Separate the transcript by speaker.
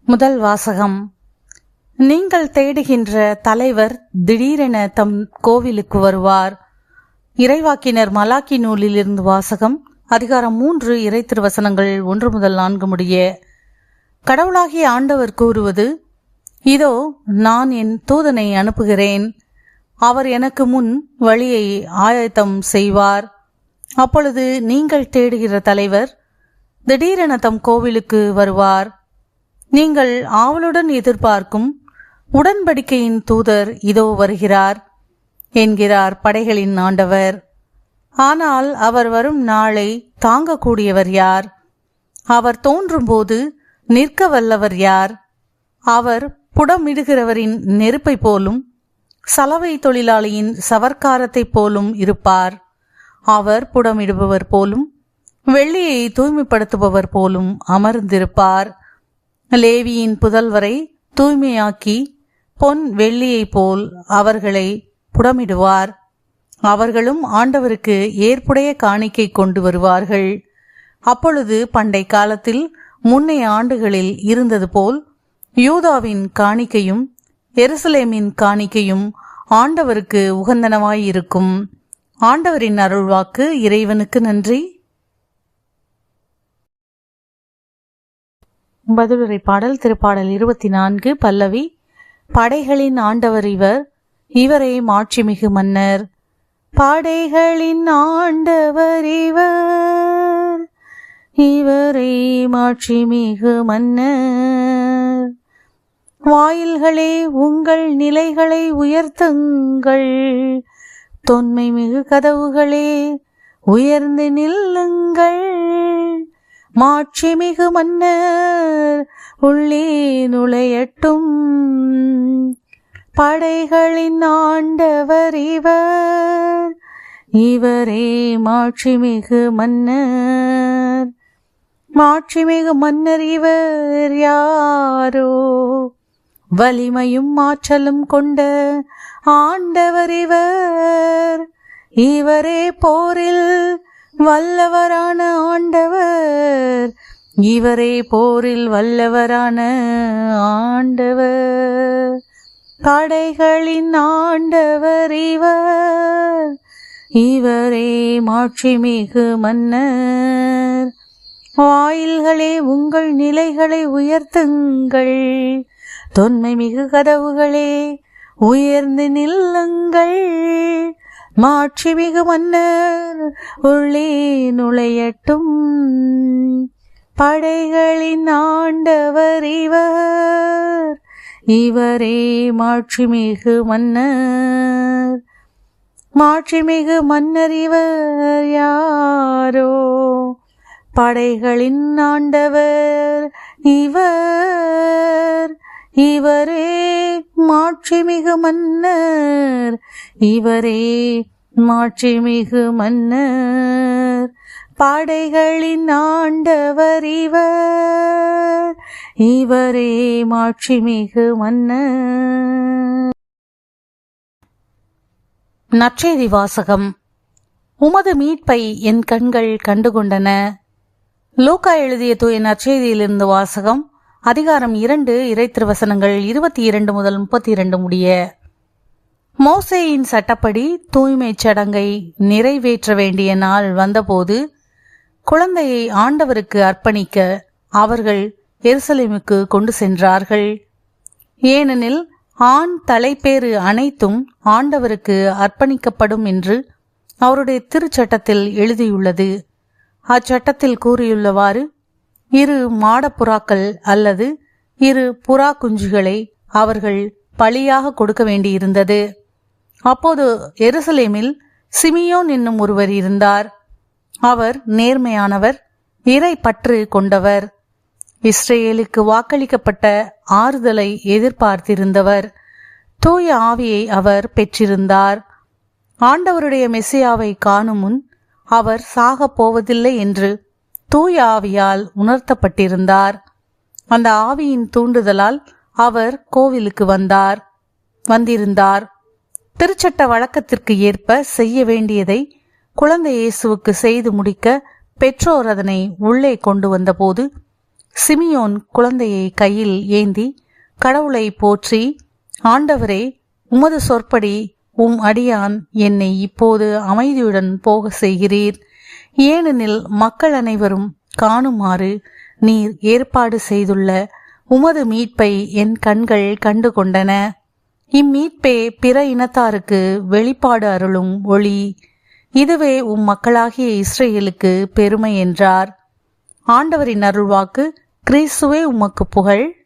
Speaker 1: முதல் வாசகம். நீங்கள் தேடுகின்ற தலைவர் திடீரென தம் கோவிலுக்கு வருவார். இறைவாக்கினர் மலாக்கி நூலிலிருந்து வாசகம். அதிகாரம் 3 இறை திருவசனங்கள் 1 முதல் 4 முடிய. கடவுளாகிய ஆண்டவர் கூறுவது: இதோ நான் என் தூதனை அனுப்புகிறேன். அவர் எனக்கு முன் வழியை ஆயத்தம் செய்வார். அப்பொழுது நீங்கள் தேடுகிற தலைவர் திடீரென தம் கோவிலுக்கு வருவார். நீங்கள் ஆவலுடன் எதிர்பார்க்கும் உடன்படிக்கையின் தூதர் இதோ வருகிறார் என்கிறார் படைகளின் ஆண்டவர். ஆனால் அவர் வரும் நாளை தாங்கக்கூடியவர் யார்? அவர் தோன்றும் போது நிற்க வல்லவர் யார்? அவர் புடமிடுகிறவரின் நெருப்பை போலும் சலவை தொழிலாளியின் சவர்க்காரத்தைப் போலும் இருப்பார். அவர் புடமிடுபவர் போலும் வெள்ளியை தூய்மைப்படுத்துபவர் போலும் அமர்ந்திருப்பார். லேவியின் புதல்வரை தூய்மையாக்கி பொன் வெள்ளியை போல் அவர்களை புடமிடுவார். அவர்களும் ஆண்டவருக்கு ஏற்புடைய காணிக்கை கொண்டு வருவார்கள். அப்பொழுது பண்டை காலத்தில் முன்னைய ஆண்டுகளில் இருந்தது போல் யூதாவின் காணிக்கையும் எருசலேமின் காணிக்கையும் ஆண்டவருக்கு உகந்தனவாயிருக்கும். ஆண்டவரின் அருள்வாக்கு. இறைவனுக்கு நன்றி. பதிலுரை பாடல். திருப்பாடல் 24 பல்லவி. படைகளின் ஆண்டவர் இவர், இவரே மாட்சிமிகு மன்னர். படைகளின் ஆண்டவர் இவர், இவரே மாட்சிமிகு மன்னர். வாயில்களே உங்கள் நிலைகளை உயர்த்துங்கள், தொன்மை மிகு கதவுகளே உயர்ந்து நில்லுங்கள். மாட்சிமிகு மன்னர் உள்ளே நுழையட்டும். படைகளின் ஆண்டவர் இவர், இவரே மாட்சிமிகு மன்னர். மாட்சிமிகு மன்னர் இவர் யாரோ? வலிமையும் ஆற்றலும் கொண்ட ஆண்டவர் இவர், இவரே போரில் வல்லவரான ஆண்டவர், இவரே போரில் வல்லவரான ஆண்டவர். படைகளின் ஆண்டவர் இவர், இவரே மாட்சிமிகு மன்னர். வாயில்களே உங்கள் நிலைகளை உயர்த்துங்கள், தொன்மை மிகு கதவுகளே உயர்ந்து நில்லுங்கள். மாட்சிமிகு மன்னர் உள்ளே நுழையட்டும். படைகளின் ஆண்டவர் இவர், இவரே மாட்சிமிகு மன்னர். மாட்சிமிகு மன்னர் இவர் யாரோ? படைகளின் ஆண்டவர் இவர், இவரே மாட்சிமிகு மன்னர், இவரே மாட்சிமிகு மன்னர். படைகளின் ஆண்டவர் இவர், இவரே மாட்சிமிகு மன்னர். நற்செய்தி வாசகம். உமது மீட்பை என் கண்கள் கண்டுகொண்டன. லூக்கா எழுதிய தூய நற்செய்தியிலிருந்து வாசகம். அதிகாரம் 2 இறை திருவசனங்கள் 22 முதல் 32 முடிய. மோசேயின் சட்டப்படி தூய்மை சடங்கை நிறைவேற்ற வேண்டிய நாள் வந்தபோது குழந்தையை ஆண்டவருக்கு அர்ப்பணிக்க அவர்கள் எருசலேமுக்கு கொண்டு சென்றார்கள். ஏனெனில் ஆண் தலைப்பேறு அனைத்தும் ஆண்டவருக்கு அர்ப்பணிக்கப்படும் என்று அவருடைய திருச்சட்டத்தில் எழுதியுள்ளது. அச்சட்டத்தில் கூறியுள்ளவாறு 2 மாடப்புறாக்கள் அல்லது 2 புறா குஞ்சுகளை அவர்கள் பலியாக கொடுக்க வேண்டியிருந்தது. அப்போது எருசலேமில் சிமியோன் என்னும் ஒருவர் இருந்தார். அவர் நேர்மையானவர், இறை பற்று கொண்டவர், இஸ்ரேலுக்கு வாக்களிக்கப்பட்ட ஆறுதலை எதிர்பார்த்திருந்தவர். தூய ஆவியை அவர் பெற்றிருந்தார். ஆண்டவருடைய மெசியாவை காணும் முன் அவர் சாகப் போவதில்லை என்று தூய ஆவியால் உணர்த்தப்பட்டிருந்தார். அந்த ஆவியின் தூண்டுதலால் அவர் கோவிலுக்கு வந்திருந்தார். திருச்சட்ட வழக்கத்திற்கு ஏற்ப செய்ய வேண்டியதை குழந்தை இயேசுவுக்கு செய்து முடிக்க பெற்றோர் அதனை உள்ளே கொண்டு வந்தபோது சிமியோன் குழந்தையை கையில் ஏந்தி கடவுளை போற்றி, ஆண்டவரே, உமது சொற்படி உம் அடியான் என்னை இப்போது அமைதியுடன் போக செய்கிறீர். ஏனெனில் மக்கள் அனைவரும் காணுமாறு நீர் ஏற்பாடு செய்துள்ள உமது மீட்பை என் கண்கள் கண்டு கொண்டன. இம்மீட்பே பிற இனத்தாருக்கு வெளிப்பாடு அருளும் ஒளி. இதுவே உம் மக்களாகிய இஸ்ரேலுக்கு பெருமை என்றார். ஆண்டவரின் அருள்வாக்கு. கிறிஸ்துவே உமக்கு புகழ்.